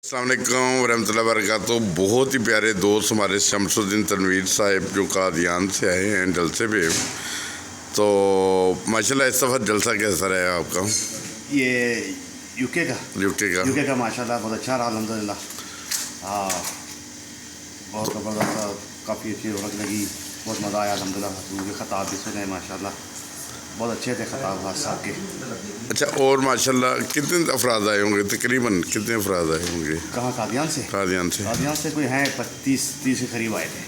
अस्सलाम वालेकुम रहमतुल्लाहि वबरकातुहू। बहुत ही प्यारे दोस्त हमारे शमसुद्दीन तनवीर साहब जो कादियान से आए हैं जलसे पे, तो माशाल्लाह इस दफ़ा जलसा कैसा रहा आपका? ये यूके यूके का माशाल्लाह बहुत अच्छा रहा अल्हम्दुलिल्लाह। हाँ, बहुत ज़बरदस्त, काफ़ी अच्छी रौनक लगी, बहुत मज़ा आया अल्हम्दुलिल्लाह। उनके ख़ताब भी सुने माशाल्लाह, बहुत अच्छे थे ख़ताब साहब के। अच्छा, और माशाल्लाह कितने अफराद आए होंगे, तकरीबन कितने अफराद आए होंगे? कहाँ कादियान से कोई हैं 30 के करीब आए थे।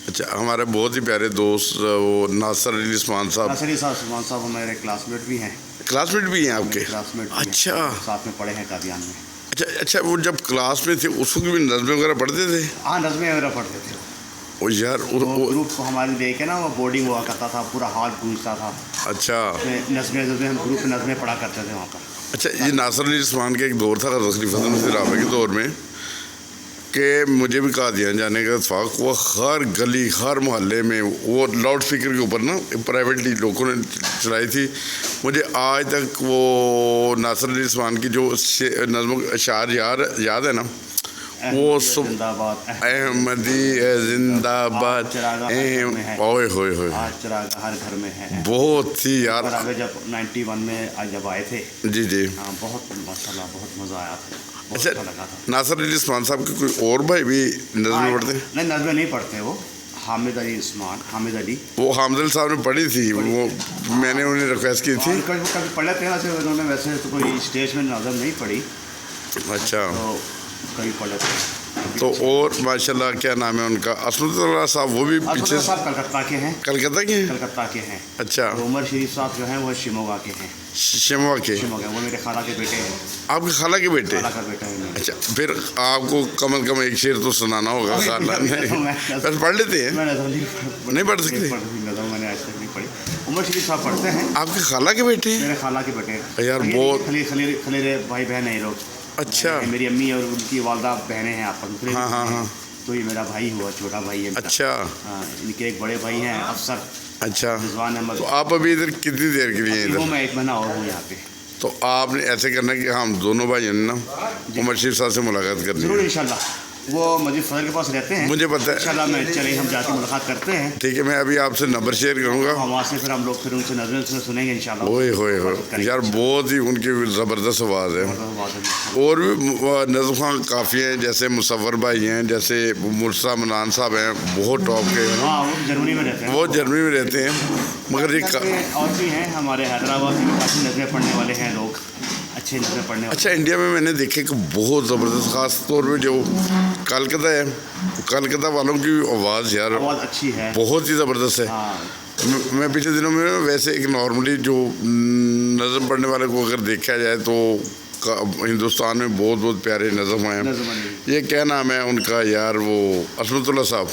अच्छा, हमारे बहुत ही प्यारे दोस्त वो नासिर अली उस्मान साहब हमारे क्लासमेट भी हैं। क्लासमेट भी हैं आपके? क्लासमेट अच्छा, साथ में पढ़े हैं कादियान में। अच्छा, वो जब क्लास में थे उस वक्त भी नज़में वगैरह पढ़ते थे? हाँ, नज़में वगैरह पढ़ते थे। ओ यार, वो ग्रुप हमारे देखे ना, वो बोर्डिंग हुआ करता था, पूरा हॉल गूंजता था। अच्छा, नज़में हम ग्रुप में नज़में पढ़ा करते थे वहाँ पर। अच्छा, ये नासिर अली उस्मान का एक दौर था खलीफा राबे के दौर में कि मुझे भी कादियान जाने का इत्फाक हुआ। हर गली हर मोहल्ले में वो लाउड स्पीकर के ऊपर ना प्राइवेटली लोगों ने चलाई थी। मुझे आज तक वो नासिर अली उस्मान की जो नज़्म अशार याद है ना, वो जिंदाबाद अहमदी जिंदाबाद, ओए होए होए, हर घर में है। बहुत ही यार, जब 91 में जब आए थे जी हाँ, बहुत माशाल्लाह बहुत मज़ा आया था। अच्छा, नासिर अली उस्मान साहब के कोई और भाई भी नज़में पढ़ते हैं? नहीं, नज़में नहीं पढ़ते वो। हामिद अली उस्मान, हामिद अली, वो हामिद अली साहब ने पढ़ी थी, वो मैंने उन्हें रिक्वेस्ट की थी। कभी पढ़ लेते हैं उन्होंने, वैसे तो कोई स्टेज में नज़म नहीं पढ़ी। अच्छा, तो कभी पढ़ लेते हैं। तो और माशाल्लाह क्या नाम है उनका? असमतुल्लाह साहब, वो भी पीछे साहब कलकत्ता के हैं। कलकत्ता के हैं? कलकत्ता के हैं। अच्छा, उमर शरीफ साहब जो हैं वो शिमोगा के हैं। शिमोगा के? वो मेरे खाला के बेटे हैं। आपके खाला के बेटे? खाला का बेटा है। अच्छा, फिर आपको कम से कम एक शेर तो सुनाना होगा खाला ने। बस पढ़ लेते हैं? नहीं पढ़ सकते? मैंने आज तक नहीं पढ़ी। उमर शरीफ साहब पढ़ते हैं। आपके खाला के बेटे? मेरे खाला के बेटे यार, बहुत खलीरे भाई बहन है ये लोग। अच्छा, मेरी अम्मी और उनकी वालदा बहनें हैं आपस में। हाँ, तो ये मेरा भाई हुआ, छोटा भाई है। अच्छा, हाँ, इनके एक बड़े भाई हैं अफसर। अच्छा, रिजवान अहमद। तो आप अभी इधर कितनी देर के लिए इधर? मैं 1 महीना और हूँ यहाँ पे। तो आपने ऐसे करना कि हम दोनों भाई ना उमर शरीफ साहब से मुलाकात करनी है। इंशाल्लाह, वो मस्जिद फजल के पास रहते हैं। मुझे पता है। इंशाल्लाह मैं चले, हम जाके मुलाकात करते हैं। ठीक है, मैं अभी आपसे नंबर शेयर करूँगा। वहाँ से फिर हम लोग फिर उनसे नज़र सुनेंगे इंशाल्लाह। ओए होए होए यार, बहुत ही उनकी ज़बरदस्त आवाज़ है। और भी नज़म खां काफ़ी हैं, जैसे मुसव्वर भाई हैं, जैसे मुर्सा मनान साहब हैं, बहुत टॉप के हैं। वो जर्मनी में रहते हैं। वो जर्मनी में रहते हैं, मगर ये और भी हैं हमारे हैदराबाद में काफ़ी नज़रें पढ़ने वाले हैं लोग, अच्छे नज़रें पढ़ने वाले। अच्छा, इंडिया में मैंने देखे कि बहुत ज़बरदस्त, ख़ास तौर पर जो कलकत्ता है, कलकत्ता वालों की आवाज़ यार बहुत अच्छी है, बहुत ही ज़बरदस्त है। मैं पिछले दिनों में वैसे एक नॉर्मली जो नज़म पढ़ने वाले को अगर देखा जाए तो हिंदुस्तान में बहुत प्यारे नज़म हैं। ये क्या नाम है उनका यार, वो असमतुल्लाह साहब,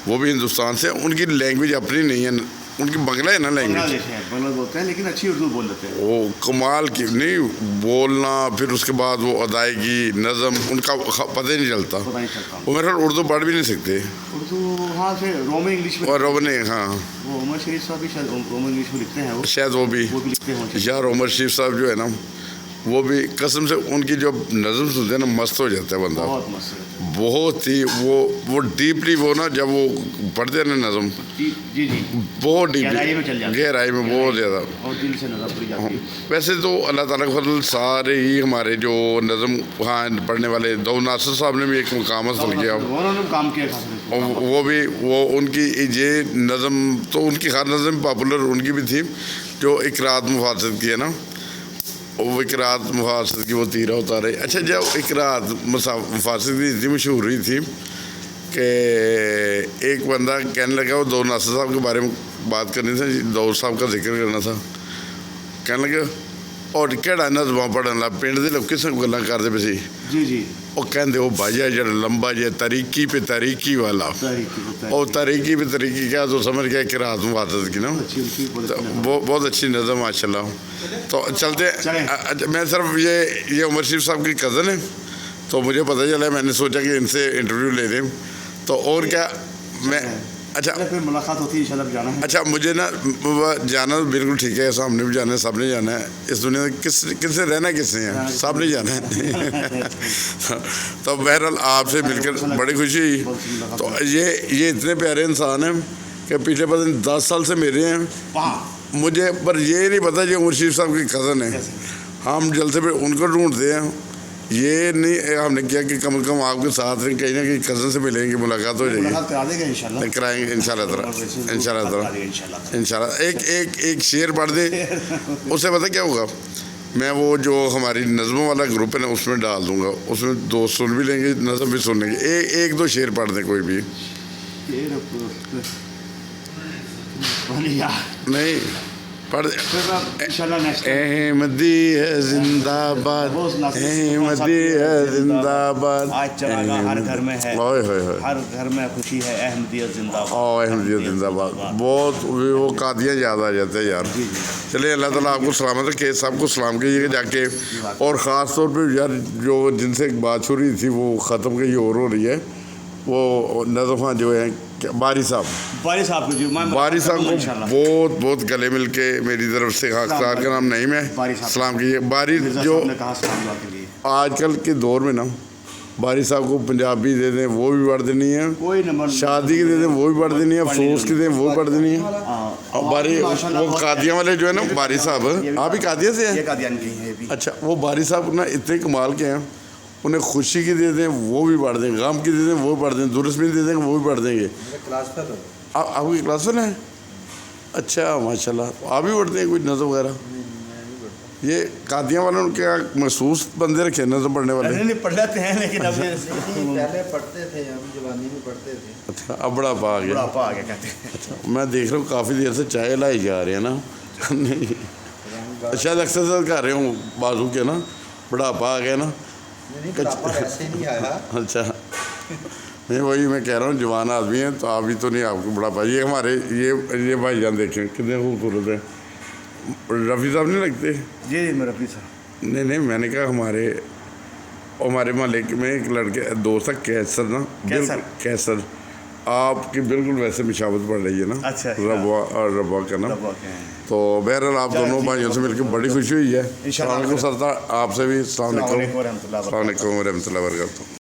वो भी हिंदुस्तान से। उनकी लैंग्वेज अपनी नहीं है, उनकी बंगला है ना लैंग्वेज, बंगला बोलते हैं, लेकिन अच्छी उर्दू बोल लेते हैं। वो कमाल की नहीं बोलना, फिर उसके बाद वो अदायगी नज़म उनका पता ही नहीं चलता। वो मेरे ख्याल उर्दू पढ़ भी नहीं सकते। उर्दू हाँ, फिर रोमन इंग्लिश में, और रोमन, हाँ, वो उमर शरीफ साहब भी शायद रोमन इंग्लिश में लिखते हैं। वो शायद वो भी लिखते हैं यार। उमर शरीफ साहब जो है ना, वो भी कसम से उनकी जो नज़म सुनते हैं ना, मस्त हो जाता है बंदा। बहुत ही वो डीपली, वो ना जब वो पढ़ते हैं ना नज़म, जी बहुत डीपली गहराई में बहुत ज़्यादा। वैसे तो अल्लाह ताला का फजल, सारे ही हमारे जो नज़म हाँ पढ़ने वाले, दो नासिर साहब ने भी एक मुकाम हासिल किया, वो भी वो उनकी ये नज़म तो उनकी हर नज़म पॉपुलर उनकी भी थी, जो इकरात मुफासद की है ना, वो इकरात मुफासद की वो तीरा उतारे। अच्छा, जब इकरात मुफासद की इतनी मशहूर हुई थी कि एक बंदा कहने लगा, वो दो नासिर साहब के बारे में बात करनी थी, दौर साहब का जिक्र करना था, कहने लगे और केड़ा नज़म पढ़न ला, पिंड दे लोग किस गल्लां करदे पे सी जी। वो कहते वो भाईया जरा लंबा जे तरीकी पे तरीकी वाला, और तरीकी पे तरीकी क्या तो समझ गया कि रात में बात की ना, बहुत अच्छी नज़म माशाल्लाह। तो चलते, मैं सिर्फ ये उमर शरीफ साहब की कज़न है, तो मुझे पता चला, मैंने सोचा कि इनसे इंटरव्यू ले लें। तो और क्या, मैं اچھا پھر ملاقات ہوتی ہے انشاءاللہ جانا ہے. اچھا مجھے نا جانا بالکل ٹھیک ہے, سامنے بھی جانا ہے, سب نے جانا ہے اس دنیا میں, کس سے رہنا کس نے ہے, سب نے جانا ہے. تو بہرحال آپ سے مل کر بڑی خوشی ہوئی. تو یہ اتنے پیارے انسان ہیں کہ پچھلے 10 سال سے میرے ہیں. مجھے پر یہ نہیں پتا یہ عمر شریف صاحب کی کزن ہے. ہم جلسے پہ ان کو ڈھونڈتے ہیں, یہ نہیں ہم نے کیا کہ کم از کم آپ کے ساتھ ہیں, کہیں نہ کہیں کزن سے ملیں گے, ملاقات ہو جائے گی, کرائیں گے انشاءاللہ تعالی. انشاءاللہ ایک شعر پڑھ دیں, اس سے پتہ کیا ہوگا, میں وہ جو ہماری نظموں والا گروپ ہے نا اس میں ڈال دوں گا, اس میں 2 سن بھی لیں گے, نظم بھی سن لیں گے. ایک 2 شعر پڑھ دیں کوئی بھی. نہیں پڑھ احمدی ہے زندہ باد, احمدی ہے زندہ باد, ہر گھر میں ہے, ہر گھر میں خوشی ہے, احمدیت زندہ باد, احمدیت زندہ باد. بہت وہ قادیاں یاد آ جاتے ہیں یار. چلیے اللہ تعالیٰ آپ کو سلامت رکھے, سب کو سلام کیجیے گا جا کے. اور خاص طور پہ یار جو جن سے ایک بات ہو رہی تھی وہ ختم کہیں اور ہو رہی ہے, وہ نظفہ جو ہے باری صاحب کو بہت گلے مل کے میری طرف سے, خاص طور کا نام نہیں میں سلام کیجیے. باری جو آج کل کے دور میں نا باری صاحب کو پنجابی دے دیں وہ بھی پڑھ دینی ہے, شادی کی دے دیں وہ بھی پڑھ دینی ہے, افسوس کی دیں وہ پڑھ دینی ہے. اور باری وہ قادیاں والے جو ہے نا باری صاحب, آپ ہی قادیہ سے ہیں. اچھا وہ باری صاحب نا اتنے کمال کے ہیں, انہیں خوشی کی دے دیں وہ بھی پڑھ دیں, غم کی دے دیں وہ بھی پڑھ دیں, درست بھی دے دیں وہ بھی پڑھ دیں گے. آپ کی کلاس پر ہیں؟ اچھا ماشاء اللہ. آپ بھی پڑھتے ہیں کوئی نظم وغیرہ؟ یہ قادیاں والوں کے محسوس بندے رکھے نظم پڑھنے والے؟ پڑھ لیتے ہیں لیکن پہلے پڑھتے تھے, ہم جوانی میں پڑھتے تھے. اچھا اب بڑا پا آ گیا. اچھا میں دیکھ رہا ہوں کافی دیر سے چائے لائی جا رہے ہیں نا. شاید اکثر کر رہے ہوں بازو کے نا, بڑھاپا آ گیا نا. اچھا نہیں وہی میں کہہ رہا ہوں جوان آدمی ہیں تو ابھی تو نہیں آپ کو بڑھاپا. یہ ہمارے یہ بھائی جان دیکھیں کتنے خوبصورت ہیں. رفیع صاحب نہیں لگتے؟ جی میں رفیع صاحب. نہیں میں نے کہا ہمارے محلے میں ایک لڑکے دوست ہے کیسر نا, کیسر, آپ کی بالکل ویسے مشابت پڑ رہی ہے نا, ربوا اور ربوا کا نا. تو بہرحال آپ دونوں بھائیوں سے مل کے بڑی خوشی ہوئی ہے. السلام علیکم سردار, آپ سے بھی السلام علیکم. السلام علیکم ورحمۃ اللہ وبرکاتہ.